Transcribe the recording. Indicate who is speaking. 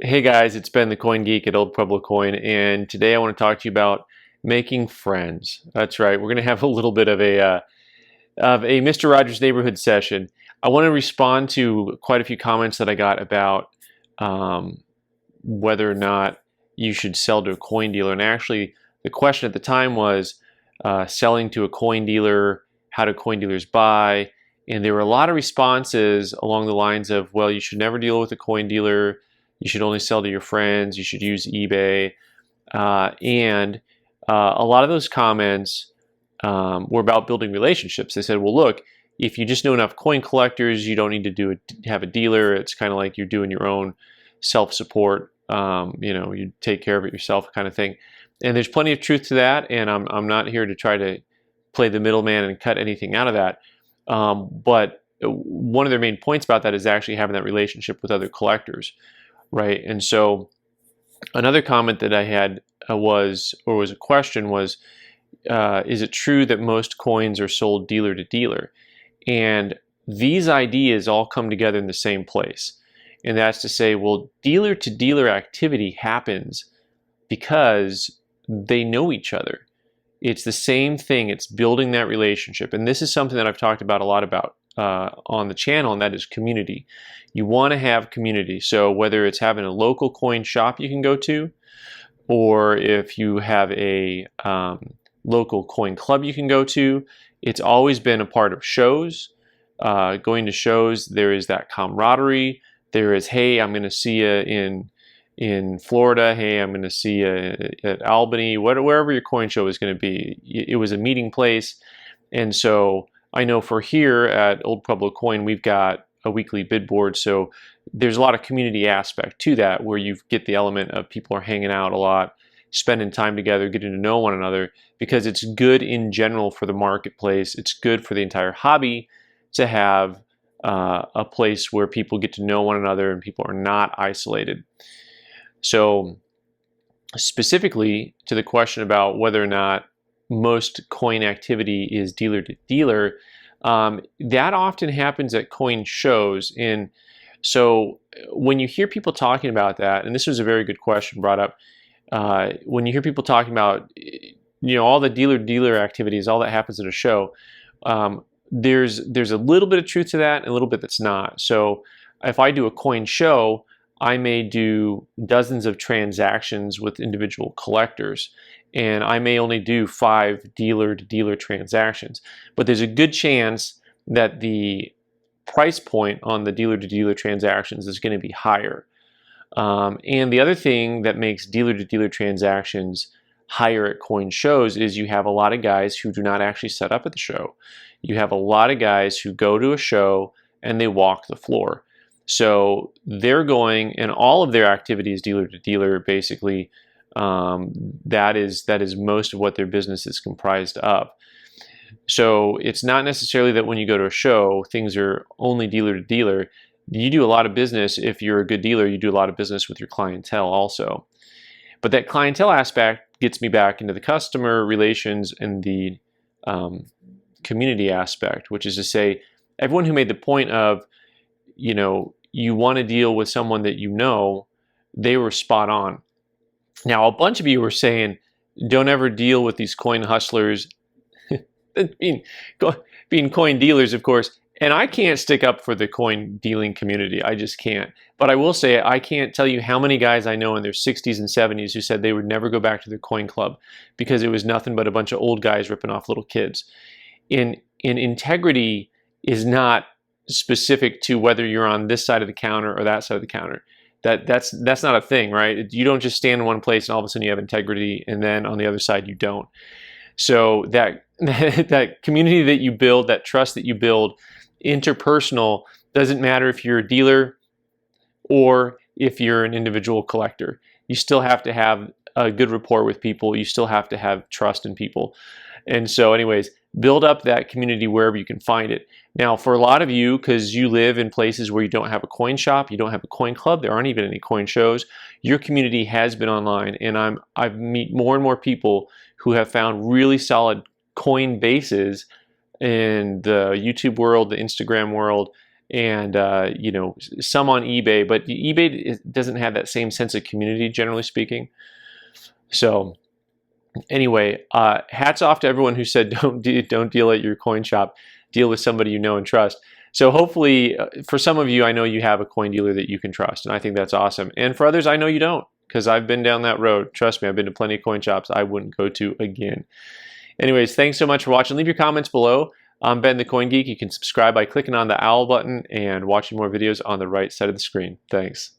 Speaker 1: Hey guys, it's Ben the Coin Geek at Old Pueblo Coin, and today I want to talk to you about making friends. That's right, we're going to have a little bit of a Mr. Rogers Neighborhood session. I want to respond to quite a few comments that I got about whether or not you should sell to a coin dealer. And actually, the question at the time was selling to a coin dealer. How do coin dealers buy? And there were a lot of responses along the lines of, well, you should never deal with a coin dealer. You should only sell to your friends. You should use eBay. And a lot of those comments were about building relationships. They said, well, look, if you just know enough coin collectors, you don't need to have a dealer. It's kind of like you're doing your own self-support. You take care of it yourself kind of thing. And there's plenty of truth to that. And I'm not here to try to play the middleman and cut anything out of that. But one of their main points about that is actually having that relationship with other collectors. Right, and so another comment that I had was a question was, is it true that most coins are sold dealer to dealer? And these ideas all come together in the same place. And that's to say, well, dealer to dealer activity happens because they know each other. It's the same thing. It's building that relationship. And this is something that I've talked about a lot about on the channel, and that is community. You want to have community. So whether it's having a local coin shop you can go to, or if you have a local coin club you can go to, it's always been a part of shows. Going to shows, there is that camaraderie. There is, hey, I'm going to see you in Florida. Hey, I'm going to see you at Albany. Wherever your coin show is going to be. It was a meeting place. And so I know for here at Old Pueblo Coin, we've got a weekly bid board. So there's a lot of community aspect to that, where you get the element of people are hanging out a lot, spending time together, getting to know one another, because it's good in general for the marketplace. It's good for the entire hobby to have a place where people get to know one another and people are not isolated. So specifically to the question about whether or not most coin activity is dealer to dealer, that often happens at coin shows. And so when you hear people talking about that, and this was a very good question brought up, when you hear people talking about all the dealer to dealer activities, all that happens at a show, there's a little bit of truth to that and a little bit that's not. So if I do a coin show, I may do dozens of transactions with individual collectors, and I may only do 5 dealer-to-dealer transactions. But there's a good chance that the price point on the dealer-to-dealer transactions is going to be higher. And the other thing that makes dealer-to-dealer transactions higher at coin shows is you have a lot of guys who do not actually set up at the show. You have a lot of guys who go to a show and they walk the floor. So they're going, and all of their activities dealer to dealer, basically, that is most of what their business is comprised of. So it's not necessarily that when you go to a show, things are only dealer to dealer. You do a lot of business. If you're a good dealer, you do a lot of business with your clientele also. But that clientele aspect gets me back into the customer relations and the community aspect, which is to say, everyone who made the point of, you want to deal with someone that you know, they were spot on. Now, a bunch of you were saying, don't ever deal with these coin hustlers, being coin dealers, of course. And I can't stick up for the coin dealing community. I just can't. But I will say, I can't tell you how many guys I know in their 60s and 70s who said they would never go back to their coin club because it was nothing but a bunch of old guys ripping off little kids. In integrity is not specific to whether you're on this side of the counter or that side of the counter. That's not a thing, right? You don't just stand in one place and all of a sudden you have integrity, and then on the other side you don't. So that community that you build, that trust that you build, interpersonal, doesn't matter if you're a dealer or if you're an individual collector. You still have to have a good rapport with people. You still have to have trust in people. And so anyways, build up that community wherever you can find it. Now, for a lot of you, because you live in places where you don't have a coin shop, you don't have a coin club, there aren't even any coin shows, your community has been online. And I've met more and more people who have found really solid coin bases in the YouTube world, the Instagram world, and you know, some on eBay, but eBay doesn't have that same sense of community, generally speaking. So anyway, hats off to everyone who said don't deal at your coin shop, deal with somebody you know and trust. So hopefully, for some of you, I know you have a coin dealer that you can trust, and I think that's awesome. And for others, I know you don't, because I've been down that road. Trust me, I've been to plenty of coin shops I wouldn't go to again. Anyways, thanks so much for watching. Leave your comments below. I'm Ben the Coin Geek. You can subscribe by clicking on the owl button and watching more videos on the right side of the screen. Thanks.